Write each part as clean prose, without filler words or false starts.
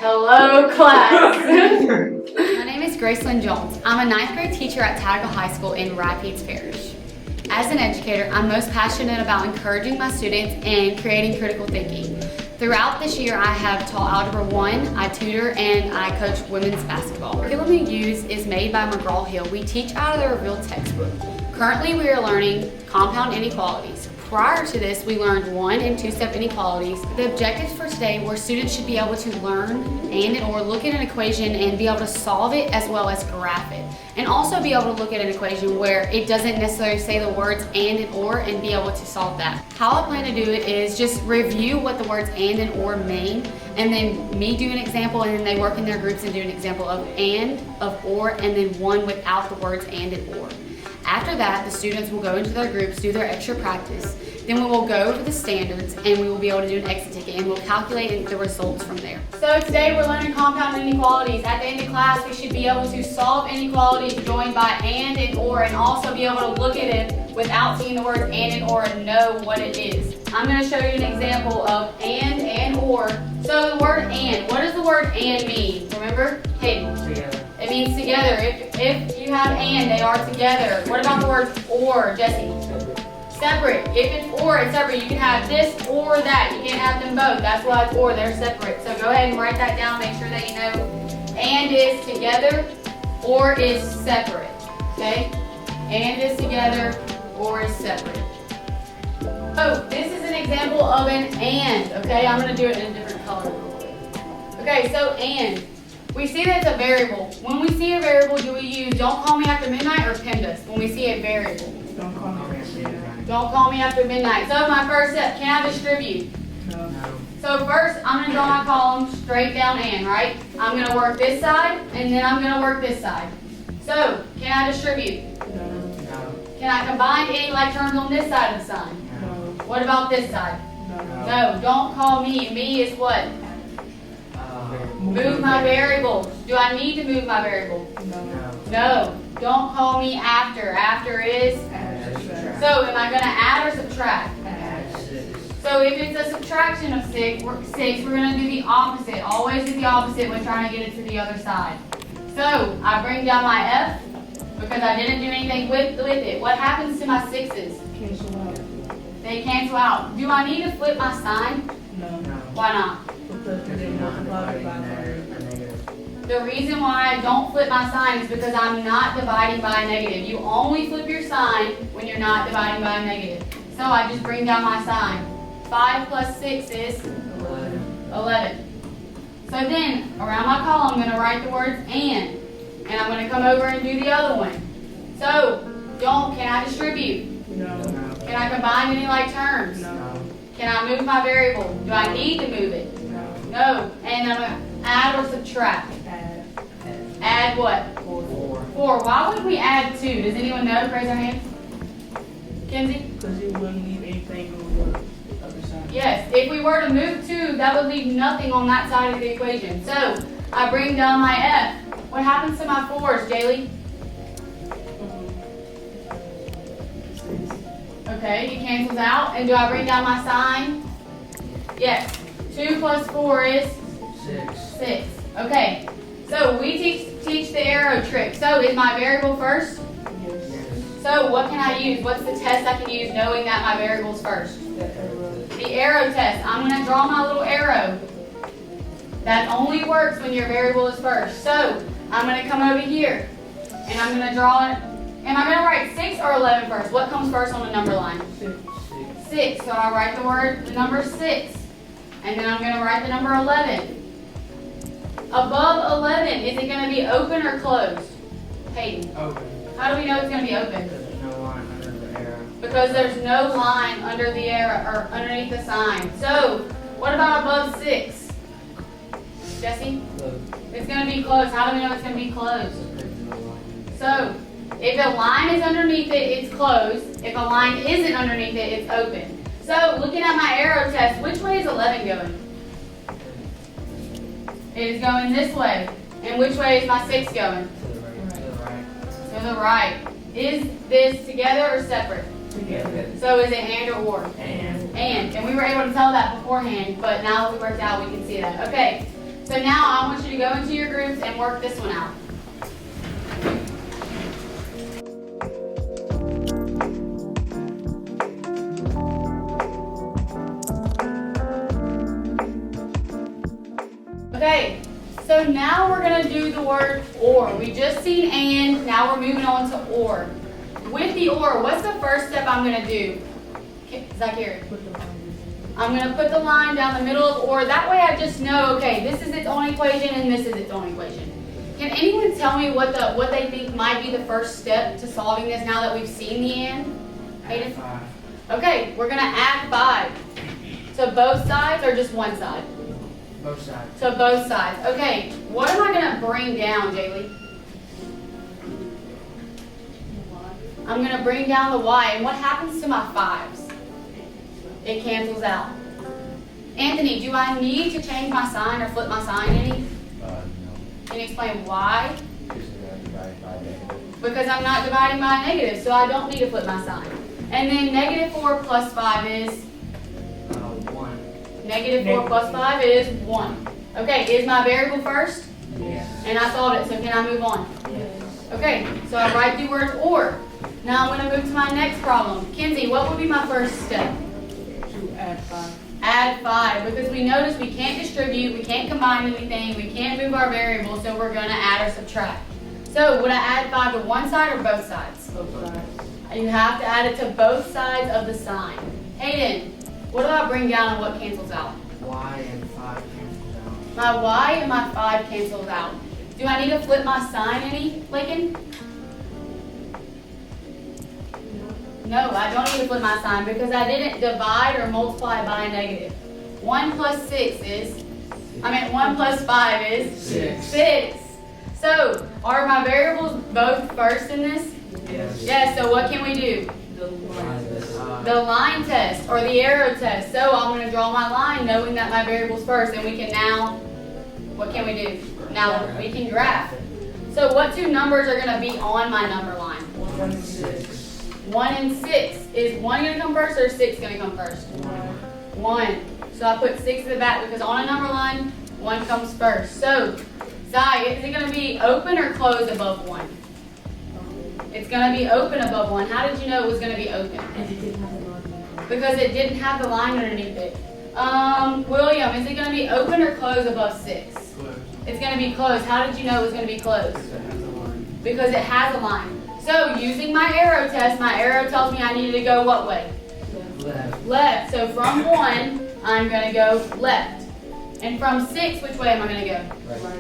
Hello, class. My name is Gracelyn Jones. I'm a 9th grade teacher at Tadeville High School in Rapides Parish. As an educator, I'm most passionate about encouraging my students and creating critical thinking. Throughout this year, I have taught Algebra 1, I tutor, and I coach women's basketball. The curriculum we use is made by McGraw-Hill. We teach out of the Revealed textbook. Currently, we are learning compound inequalities. Prior to this, we learned 1 and 2-step inequalities. The objectives for today were students should be able to learn or look at an equation and be able to solve it as well as graph it. And also be able to look at an equation where it doesn't necessarily say the words and or and be able to solve that. How I plan to do it is just review what the words and or mean, and then me do an example, and then they work in their groups and do an example of and, of or, and then one without the words and or. After that, the students will go into their groups, do their extra practice. Then we will go over the standards and we will be able to do an exit ticket and we'll calculate the results from there. So today we're learning compound inequalities. At the end of class, we should be able to solve inequalities joined by and or, and also be able to look at it without seeing the words and or and know what it is. I'm going to show you an example of and or. So the word and, what does the word and mean? Remember? Hey. Together. It means together. If you have and, they are together. What about the word or, Jesse? Separate. If it's or, it's separate. You can have this or that. You can't have them both. That's why it's or. They're separate. So go ahead and write that down. Make sure that you know and is together, or is separate. Okay? And is together, or is separate. So this is an example of an and. Okay? I'm going to do it in a different color real quick. Okay, so and. We see that it's a variable. When we see a variable, do we use don't call me after midnight or PEMDAS when we see a variable? Don't call me after midnight. Don't call me after midnight. So my first step, can I distribute? No. So first, I'm going to draw my column straight down and, right? I'm going to work this side, and then I'm going to work this side. So, can I distribute? No. Can I combine any like terms on this side of the sign? No. What about this side? No. No, don't call me. Me is what? Move my variable. Do I need to move my variable? No. No. Don't call me after. After is? So am I going to add or subtract? So if it's a subtraction of 6, we're going to do the opposite. Always do the opposite when trying to get it to the other side. So I bring down my F because I didn't do anything with it. What happens to my 6's? Cancel out. They cancel out. Do I need to flip my sign? No. Why not? Because they didn't multiply it by negative. The reason why I don't flip my sign is because I'm not dividing by a negative. You only flip your sign when you're not dividing by a negative. So I just bring down my sign. 5 plus 6 is 11. So then, around my column, I'm going to write the words and I'm going to come over and do the other one. So, can I distribute? No. Can I combine any like terms? No. Can I move my variable? Do I need to move it? No. And I'm going to add or subtract. Add what? 4. Why would we add 2? Does anyone know? Raise their hand. Kenzie? Because you wouldn't leave anything on the other side. Yes. If we were to move 2, that would leave nothing on that side of the equation. So, I bring down my F. What happens to my 4's, Jaylee? Okay, it cancels out. And do I bring down my sign? Yes. 2 plus 4 is? 6. Okay. So we teach the arrow trick. So is my variable first? Yes. So what can I use? What's the test I can use knowing that my variable's first? The arrow test. I'm going to draw my little arrow. That only works when your variable is first. So I'm going to come over here and I'm going to draw it. Am I going to write 6 or 11 first? What comes first on the number line? 6. So I write the number 6. And then I'm going to write the number 11. Above 11, is it going to be open or closed? Hayden. Open. How do we know it's going to be open? Because there's no line under the arrow. Because there's no line under the arrow or underneath the sign. So, what about above 6? Jesse? Closed. It's going to be closed. How do we know it's going to be closed? So, if a line is underneath it, it's closed. If a line isn't underneath it, it's open. So, looking at my arrow test, which way is 11 going? It is going this way. And which way is my 6 going? To the right. Is this together or separate? Together. So is it and or? And. And we were able to tell that beforehand, but now that we worked out, we can see that. Okay. So now I want you to go into your groups and work this one out. Okay, so now we're going to do the word or. We just seen and, now we're moving on to or. With the or, what's the first step I'm going to do? Zachary. I'm going to put the line down the middle of or. That way I just know, okay, this is its own equation and this is its own equation. Can anyone tell me what they think might be the first step to solving this now that we've seen the and? Add 5. Okay, we're going to add 5 to both sides or just one side? Both sides. To both sides. Okay, what am I going to bring down, Jaylee? I'm going to bring down the y, and what happens to my 5s? It cancels out. Anthony, do I need to change my sign or flip my sign any? No. Can you explain why? Because you're going to divide by negative. Because I'm not dividing by a negative, so I don't need to flip my sign. And then negative 4 plus 5 is? 1. Negative 4 plus 5 is 1. Okay, is my variable first? Yes. And I solved it, so can I move on? Yes. Okay, so I write the word or. Now I'm going to move to my next problem. Kenzie, what would be my first step? To add 5. Add 5, because we notice we can't distribute, we can't combine anything, we can't move our variables, so we're going to add or subtract. So would I add 5 to one side or both sides? Both sides. You have to add it to both sides of the sign. Hayden, what do I bring down and what cancels out? Y and 5 cancels out. My y and my 5 cancels out. Do I need to flip my sign any, Lincoln? No, I don't need to flip my sign because I didn't divide or multiply by a negative. 1 plus 1 plus 5 is? 6. 6. So, are my variables both first in this? Yes. Yes, so what can we do? The line test or the arrow test. So I'm going to draw my line knowing that my variable's first, and we can now, what can we do? Now we can graph. So what two numbers are going to be on my number line? 1 and 6. 1 and 6. Is 1 going to come first or 6 going to come first? 1. So I put 6 in the back because on a number line, 1 comes first. So, Zai, is it going to be open or closed above 1? It's going to be open above 1. How did you know it was going to be open? Because it didn't have the line underneath it. William, is it going to be open or closed above 6? Closed. It's going to be closed. How did you know it was going to be closed? Because it has a line. So using my arrow test, my arrow tells me I needed to go what way? Left. Left. So from 1, I'm going to go left. And from 6, which way am I going to go? Right.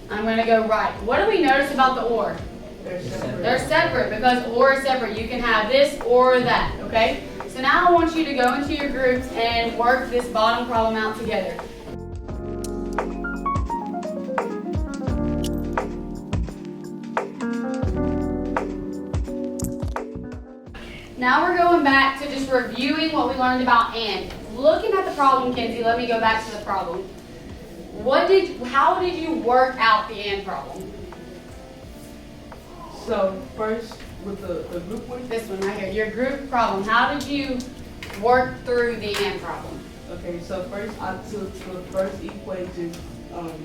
I'm going to go right. What do we notice about the or? They're separate. They're separate because or is separate. You can have this or that, okay? So now I want you to go into your groups and work this bottom problem out together. Now we're going back to just reviewing what we learned about and. Looking at the problem, Kenzie, let me go back to the problem. How did you work out the and problem? So first with the group one. This one right here, your group problem. How did you work through the and problem? Okay, so first I took the first equation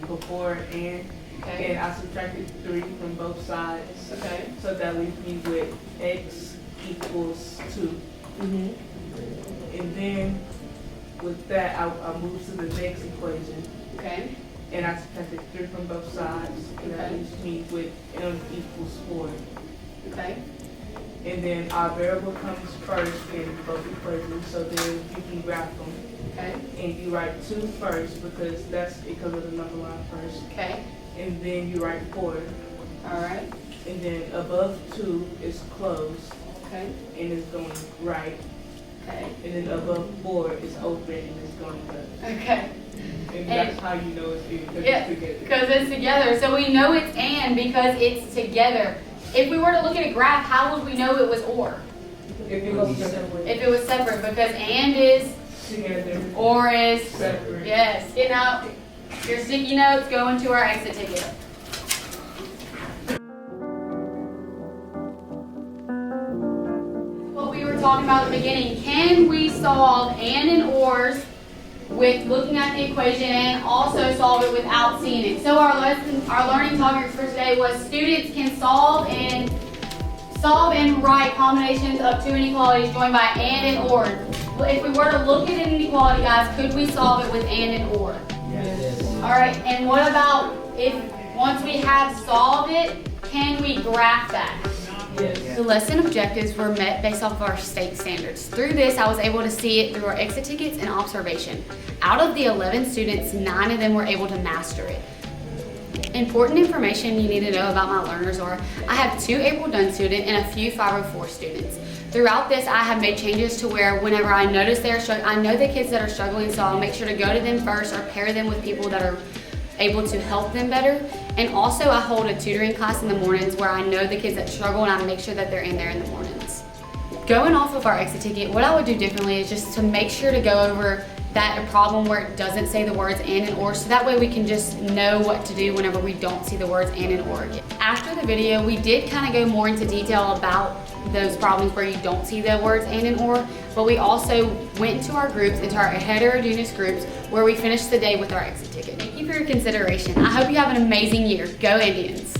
before and I subtracted 3 from both sides. Okay. So that leaves me with x equals 2. And then with that I moved to the next equation. Okay. And I subtracted 3 from both sides. And that Okay. leaves me with m equals 4. Okay. And then our variable comes first in both equations, so then you can graph them. Okay. And you write 2 first because that's because of the number line first. Okay. And then you write 4. All right. And then above 2 is closed Okay. and it's going right. Okay. And then above 4 is open and it's going left. Okay. And that's how you know it's because Yeah, it's together. because it's together. So we know it's and because it's together. If we were to look at a graph, how would we know it was or? If it was separate. If it was separate, because and is, Together. or is, Separate. yes. Getting out your sticky notes, go into our exit ticket. What we were talking about at the beginning, can we solve and and ors with looking at the equation and also solve it without seeing it. So our learning targets for today was students can solve and write combinations of two inequalities joined by and or. If we were to look at an inequality, guys, could we solve it with and or? Yes. All right, and what about if once we have solved it, can we graph that? Yes. The lesson objectives were met based off of our state standards. Through this, I was able to see it through our exit tickets and observation. Out of the 11 students, 9 of them were able to master it. Important information you need to know about my learners are, I have 2 April Dunn students and a few 504 students. Throughout this, I have made changes to where whenever I notice they're struggling, I know the kids that are struggling, so I'll make sure to go to them first or pair them with people that are able to help them better. And also I hold a tutoring class in the mornings where I know the kids that struggle and I make sure that they're in there in the mornings. Going off of our exit ticket, what I would do differently is just to make sure to go over that problem where it doesn't say the words and or, so that way we can just know what to do whenever we don't see the words and or again. After the video, we did kind of go more into detail about those problems where you don't see the words and or, but we also went into our groups, into our heterogeneous groups, where we finished the day with our exit ticket. Thank you for your consideration. I hope you have an amazing year. Go Indians!